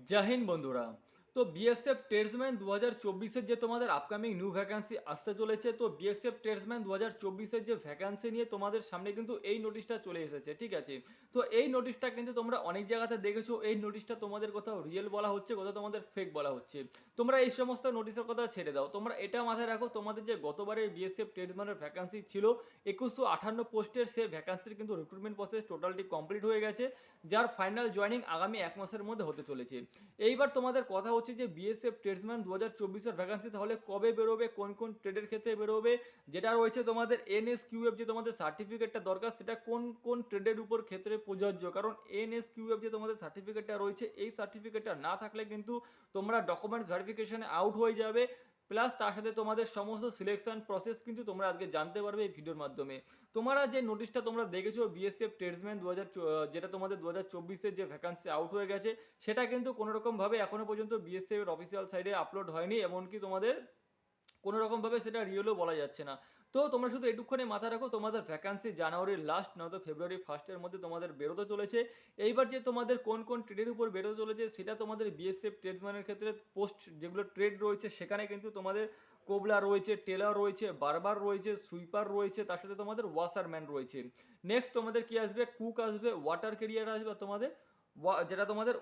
জয় হিন্দ বন্ধুরা। তো BSF tradesman 2024-এর যে তোমাদের আপকামিং নিউ ভ্যাকান্সি আসতে চলেছে, তো বিএসএফ ট্রেডসম্যান 2024-এর যে ভ্যাকান্সি নিয়ে তোমাদের সামনে কিন্তু এই নোটিশটা চলে এসেছে, ঠিক আছে। তো এই নোটিশটা কিন্তু তোমরা অনেক জায়গাতে দেখেছো, এই নোটিশটা তোমাদের কোথাও রিয়েল বলা হচ্ছে, কোথাও তোমাদের ফেক বলা হচ্ছে। তোমরা এই সমস্ত নোটিশের কথা ছেড়ে দাও, তোমরা এটা মাথায় রাখো, তোমাদের যে গতবারের বিএসএফ ট্রেডসম্যানের ভ্যাকান্সি ছিল 2158 পোস্টের, সেই ভ্যাকান্সির কিন্তু রিক্রুটমেন্ট প্রসেস টোটালটি কমপ্লিট হয়ে গেছে, যার ফাইনাল জয়নিং আগামী 1 মাসের মধ্যে হতে চলেছে। এইবার তোমাদের কথা হচ্ছে যে বিএসএফ ট্রেডসম্যান 2024-এর ভ্যাকান্সি তাহলে কবে বেরোবে, কোন কোন ট্রেডের ক্ষেত্রে বেরোবে, যেটা রয়েছে তোমাদের এনএসকিউএফ যে তোমাদের সার্টিফিকেটটা দরকার, সেটা কোন কোন ট্রেডের উপর ক্ষেত্রে প্রযোজ্য। কারণ এনএসকিউএফ যে তোমাদের সার্টিফিকেটটা রয়েছে, এই সার্টিফিকেটটা না থাকলে কিন্তু তোমরা ডকুমেন্ট ভেরিফিকেশনে আউট হয়ে যাবে। প্লাস তার সাথে তোমাদের সমস্ত সিলেকশন প্রসেস কিন্তু তোমরা আজকে জানতে পারবে এই ভিডিওর মাধ্যমে। তোমরা যে নোটিশটা তোমরা দেখেছো বিএসএফ ট্রেডসম্যান 2000, যেটা তোমাদের 2024-এর যে ভ্যাকান্সি আউট হয়ে গেছে, সেটা কিন্তু কোনো রকমভাবে এখনো পর্যন্ত বিএসএফ এর অফিসিয়াল সাইটে আপলোড হয়নি, এমনকি তোমাদের কোনো রকমভাবে সেটা রিয়েলও বলা যাচ্ছে না। তো তোমরা শুধু এটুকুখানি মাথায় রাখো, তোমাদের ভ্যাকান্সি জানুয়ারির লাস্ট নয়তো ফেব্রুয়ারি ফার্স্টের মধ্যে তোমাদের বেরোতে চলেছে। এইবার যে তোমাদের কোন কোন ট্রেডের উপর বেরোতে চলেছে, সেটা তোমাদের বিএসএফ ট্রেডসম্যানের ক্ষেত্রে পোস্ট যেগুলো ট্রেড রয়েছে, সেখানে কিন্তু তোমাদের কোবলা রয়েছে, টেলার রয়েছে, বারবার রয়েছে, সুইপার রয়েছে, তার সাথে তোমাদের ওয়াশারম্যান রয়েছে। নেক্সট তোমাদের কি আসবে, কুক আসবে, ওয়াটার ক্যারিয়ার আসবে, তোমাদের যেটা তোমাদের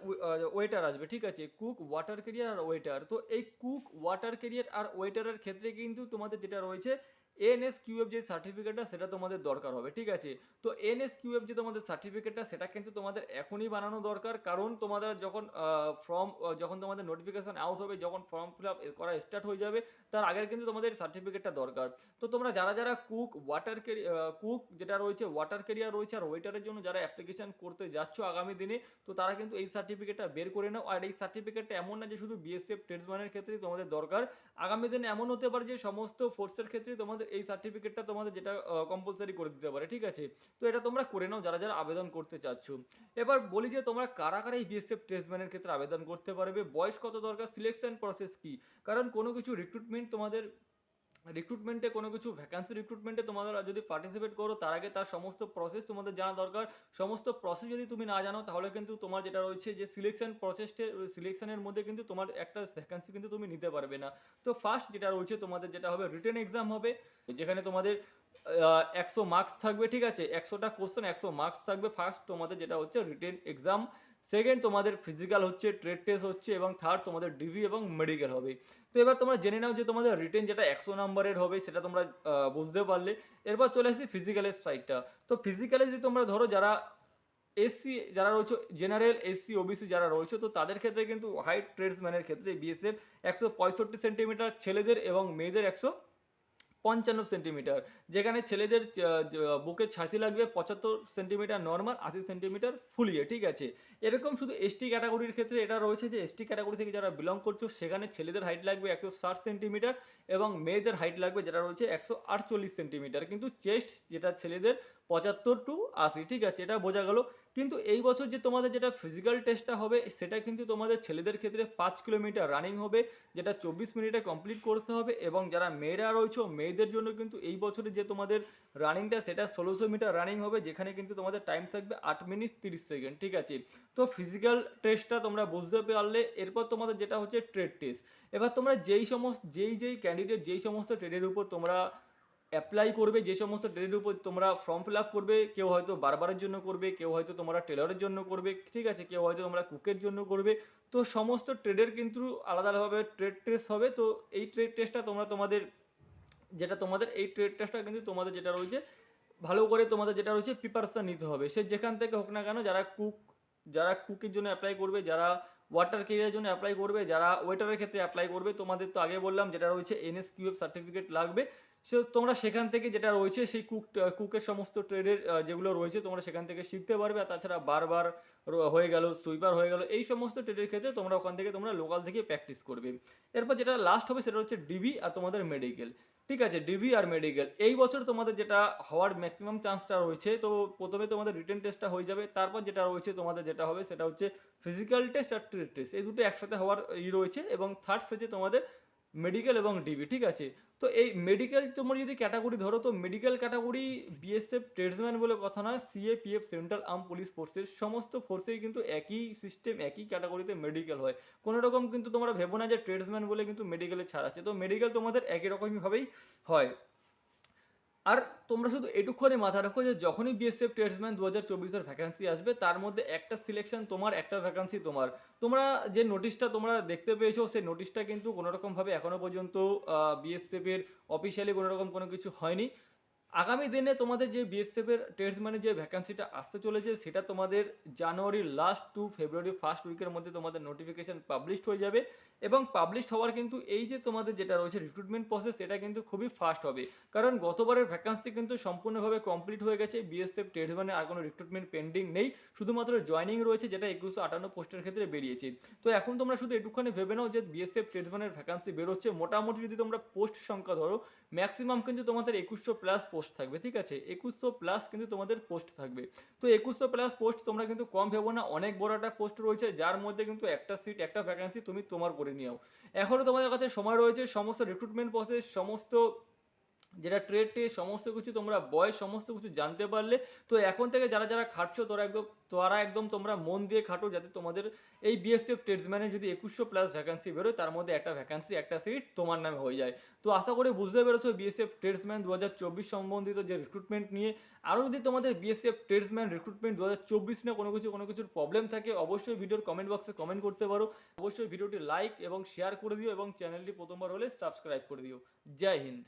ওয়েটার আসবে, ঠিক আছে। কুক, ওয়াটার ক্যারিয়ার আর ওয়েটার। তো এই কুক, ওয়াটার ক্যারিয়ার আর ওয়েটারের ক্ষেত্রে কিন্তু তোমাদের যেটা রয়েছে এনএসকিউএফ যে সার্টিফিকেটটা, সেটা তোমাদের দরকার হবে, ঠিক আছে। তো এনএসকিউএফ যে তোমাদের সার্টিফিকেটটা, সেটা কিন্তু তোমাদের এখনই বানানো দরকার, কারণ তোমাদের যখন যখন তোমাদের নোটিফিকেশন আউট হবে, যখন ফর্ম ফিল আপ করা স্টার্ট হয়ে যাবে, তার আগের কিন্তু তোমাদের সার্টিফিকেটটা দরকার। তো তোমরা যারা যারা কুক, কুক যেটা রয়েছে, ওয়াটার ক্যারিয়ার রয়েছে আর ওয়েটারের জন্য যারা অ্যাপ্লিকেশন করতে যাচ্ছ আগামী দিনে, তো তারা কিন্তু এই সার্টিফিকেটটা বের করে নাও। আর এই সার্টিফিকেটটা এমন না যে শুধু বিএসএফ ট্রেডসম্যানের ক্ষেত্রেই তোমাদের দরকার, আগামী দিনে এমন হতে পারে যে সমস্ত ফোর্সের ক্ষেত্রেই তোমাদের এই সার্টিফিকেটটা তোমাদের যেটা কম্পালসারি করে দিতে পারে, ঠিক আছে। তো এটা তোমরা করে নাও যারা যারা আবেদন করতে চাচ্ছ। এবার বলি যে তোমরা কারা কারা এই বিএসএফ ট্রেডসম্যানের ক্ষেত্রে আবেদন করতে পারবে, বয়স কত দরকার, সিলেকশন প্রসেস কি। কারণ কোনো কিছু রিক্রুটমেন্টে কোনো কিছু ভ্যাকান্সি রিক্রুটমেন্টে তোমাদের যদি পার্টিসিপেট করো, তার আগে তার সমস্ত প্রসেস তোমাদের জানা দরকার। সমস্ত প্রসেস যদি তুমি না জানো, তাহলে কিন্তু তোমার যেটা রয়েছে যে সিলেকশন প্রসেসটে, সিলেকশনের মধ্যে কিন্তু তোমার একটা ভ্যাকান্সি কিন্তু তুমি নিতে পারবে না। তো ফার্স্ট যেটা রয়েছে তোমাদের যেটা হবে, রিটেন এক্সাম হবে, যেখানে তোমাদের 100 মার্কস থাকবে, ঠিক আছে। 100টা কোশ্চেন, 100 মার্কস থাকবে। ফার্স্ট তোমাদের যেটা হচ্ছে রিটেন এক্সাম, সেকেন্ড তোমাদের ফিজিক্যাল হচ্ছে, ট্রেড টেস্ট হচ্ছে, এবং থার্ড তোমাদের ডিভি এবং মেডিকেল হবে। তো এবার তোমরা জেনে নাও যে তোমাদের রিটেন যেটা 100 নম্বরের হবে, সেটা তোমরা বুঝতে পারলে। এরপর চলে আসি ফিজিক্যালের সাইডটা। তো ফিজিক্যালে যদি তোমরা ধরো যারা এসসি যারা রয়েছে, জেনারেল, এসসি, ওবিসি যারা রয়েছে, তো তাদের ক্ষেত্রে কিন্তু হাইট ট্রেডসম্যানের ক্ষেত্রে বিএসএফ 165 সেন্টিমিটার ছেলেদের এবং মেয়েদের 155 সেন্টিমিটার, যেখানে ছেলেদের বুকের ছাতি লাগবে 75 সেন্টিমিটার নর্মাল, 80 সেন্টিমিটার ফুলিয়ে, ঠিক আছে। এরকম শুধু এসটি ক্যাটাগরির ক্ষেত্রে এটা রয়েছে যে এসটি ক্যাটাগরি থেকে যারা বিলং করছো, সেখানে ছেলেদের হাইট লাগবে 160 সেন্টিমিটার এবং মেয়েদের হাইট লাগবে যেটা রয়েছে 148 সেন্টিমিটার। কিন্তু চেস্ট যেটা ছেলেদের 75 to 80, ঠিক আছে, এটা বোঝা গেল। কিন্তু এই বছর যে তোমাদের যেটা ফিজিক্যাল টেস্টটা হবে, সেটা কিন্তু তোমাদের ছেলেদের ক্ষেত্রে 5 কিলোমিটার রানিং হবে, যেটা 24 মিনিটে কমপ্লিট করতে হবে। এবং যারা মেয়েরা রয়েছে, মেয়েদের জন্য কিন্তু এই বছরে যে তোমাদের রানিংটা, সেটা 1600 মিটার রানিং হবে, যেখানে কিন্তু তোমাদের টাইম থাকবে 8 মিনিট 30 সেকেন্ড, ঠিক আছে। তো ফিজিক্যাল টেস্টটা তোমরা বুঝতে পারলে। এরপর তোমাদের যেটা হচ্ছে ট্রেড টেস্ট। এবার তোমরা যেই ক্যান্ডিডেট যেই সমস্ত ট্রেডের উপর তোমরা অ্যাপ্লাই করবে, যে সমস্ত ট্রেডের উপর তোমরা ফর্ম ফিল আপ করবে, কেউ হয়তো বারবারের জন্য করবে, কেউ হয়তো তোমরা টেলরের জন্য করবে, ঠিক আছে, কেউ হয়তো তোমরা কুকের জন্য করবে। তো সমস্ত ট্রেডের কিন্তু আলাদা আলাদাভাবে ট্রেড টেস্ট হবে। তো এই ট্রেড টেস্টটা তোমাদের এই ট্রেড টেস্টটা কিন্তু তোমাদের যেটা রয়েছে, ভালো করে তোমাদের যেটা রয়েছে প্রিপারেশন নিতে হবে, সে যেখান থেকে হোক না কেন। যারা কুকের জন্য অ্যাপ্লাই করবে, যারা ওয়াটার কেরিয়ারের জন্য অ্যাপ্লাই করবে, যারা ওয়েটারের ক্ষেত্রে অ্যাপ্লাই করবে, তোমাদের তো আগে বললাম যেটা রয়েছে এনএসকিউএফ সার্টিফিকেট লাগবে। সো তোমরা সেখান থেকে যেটা রয়েছে সেই কুকের সমস্ত ট্রেডের যেগুলো রয়েছে, তোমরা সেখান থেকে শিখতে পারবে। আর তাছাড়া বারবার হয়ে গেল, সুইপার হয়ে গেল, এই সমস্ত ট্রেডের ক্ষেত্রে তোমরা ওখান থেকে তোমরা লোকাল থেকে প্র্যাকটিস করবে। এরপর যেটা লাস্ট হবে সেটা হচ্ছে ডিবি আর তোমাদের মেডিকেল, ঠিক আছে। ডিবি আর মেডিকেল এই বছর তোমাদের যেটা হওয়ার ম্যাক্সিমাম চান্সটা রয়েছে। তো প্রথমে তোমাদের রিটেন টেস্টটা হয়ে যাবে, তারপর যেটা রয়েছে তোমাদের যেটা হবে সেটা হচ্ছে ফিজিক্যাল টেস্ট আর ট্রেড টেস্ট, এই দুটো একসাথে হওয়ার রয়েছে। এবং থার্ড ফেজে তোমাদের মেডিকেল এবং ডিবি, ঠিক আছে। তো এই মেডিকেল তোমরা যদি ক্যাটাগরি ধরো, তো মেডিকেল ক্যাটাগরি বিএসএফ ট্রেডসম্যান বলে কথা নয়, সিএপিএফ সেন্ট্রাল আর্ম পুলিশ ফোর্সের সমস্ত ফোর্সেই কিন্তু একই সিস্টেম, একই ক্যাটাগরিতে মেডিকেল হয়। কোনো রকম কিন্তু তোমরা ভেবো না যে ট্রেডসম্যান বলে কিন্তু মেডিকেলে ছাড় আছে, তো মেডিকেল তোমাদের একই রকমইভাবেই হয়। আর তোমরা শুধু এটুকুখানি মাথায় রাখো যে যখনই বিএসএফ ট্রেডসম্যান 2024-এর ভ্যাকান্সি আসবে, তার মধ্যে একটা সিলেকশন তোমার, একটা ভ্যাকান্সি তোমার। তোমরা যে নোটিশটা তোমরা দেখতে পেয়েছো, সেই নোটিশটা কিন্তু কোনো রকমভাবে এখনো পর্যন্ত বিএসএফ এর অফিসিয়ালি কোনো রকম কোনো কিছু হয়নি। আগামী দিনে তোমাদের যে বিএসএফ এর ট্রেডসম্যানের যে ভ্যাকান্সিটা আসতে চলেছে, সেটা তোমাদের জানুয়ারির লাস্ট টু ফেব্রুয়ারি ফার্স্ট উইকের মধ্যে তোমাদের নোটিফিকেশন পাবলিশড হয়ে যাবে। এবং পাবলিশড হওয়ার কিন্তু এই যে তোমাদের যেটা রয়েছে রিক্রুটমেন্ট প্রসেস, এটা কিন্তু খুবই ফাস্ট হবে। কারণ গতবারের ভ্যাকান্সি কিন্তু সম্পূর্ণভাবে কমপ্লিট হয়ে গেছে, বিএসএফ ট্রেডসম্যানের আর কোনো রিক্রুটমেন্ট পেন্ডিং নেই, শুধুমাত্র জয়নিং রয়েছে, যেটা 2158 পোস্টের ক্ষেত্রে বেরিয়েছে। তো এখন তোমরা শুধু একটুখানি ভেবে নাও যে বিএসএফ ট্রেডসম্যানের ভ্যাকান্সি বেরোচ্ছে, মোটামুটি যদি তোমরা পোস্ট সংখ্যা ধরো, ম্যাক্সিমাম কিন্তু তোমাদের 2100 প্লাস পোস্ট থাকবে, ঠিক আছে। 2100 প্লাস কিন্তু তোমাদের পোস্ট থাকবে। তো 2100 প্লাস পোস্ট তোমরা কিন্তু কম ভেবো না, অনেক বড় একটা পোস্ট রয়েছে, যার মধ্যে কিন্তু একটা সিট, একটা ভ্যাকান্সি তুমি তোমার করে নিও। এখনো তোমাদের কাছে সময় রয়েছে, সমস্ত রিক্রুটমেন্ট প্রসেস, সমস্ত যেটা ট্রেড টেস্ট, সমস্ত কিছু তোমরা বয়স, সমস্ত কিছু জানতে পারলে। তো এখন থেকে যারা যারা খাটছো, তারা একদম তোমরা মন দিয়ে খাটো, যাতে তোমাদের এই বিএসএফ ট্রেডসম্যানের যদি 2100 প্লাস ভ্যাকান্সি বেরোয়, তার মধ্যে একটা ভ্যাকান্সি, একটা সিট তোমার নামে হয়ে যায়। তো আশা করি বুঝতে পেরেছো বিএসএফ ট্রেডসম্যান 2024 সম্বন্ধিত যে রিক্রুটমেন্ট নিয়ে। আরও যদি তোমাদের বিএসএফ ট্রেডসম্যান রিক্রুটমেন্ট 2024 নিয়ে কোনো কিছুর প্রবলেম থাকে, অবশ্যই ভিডিওর কমেন্ট বক্সে কমেন্ট করতে পারো। অবশ্যই ভিডিওটি লাইক এবং শেয়ার করে দিও, এবং চ্যানেলটি প্রথমবার হলে সাবস্ক্রাইব করে দিও। জয় হিন্দ।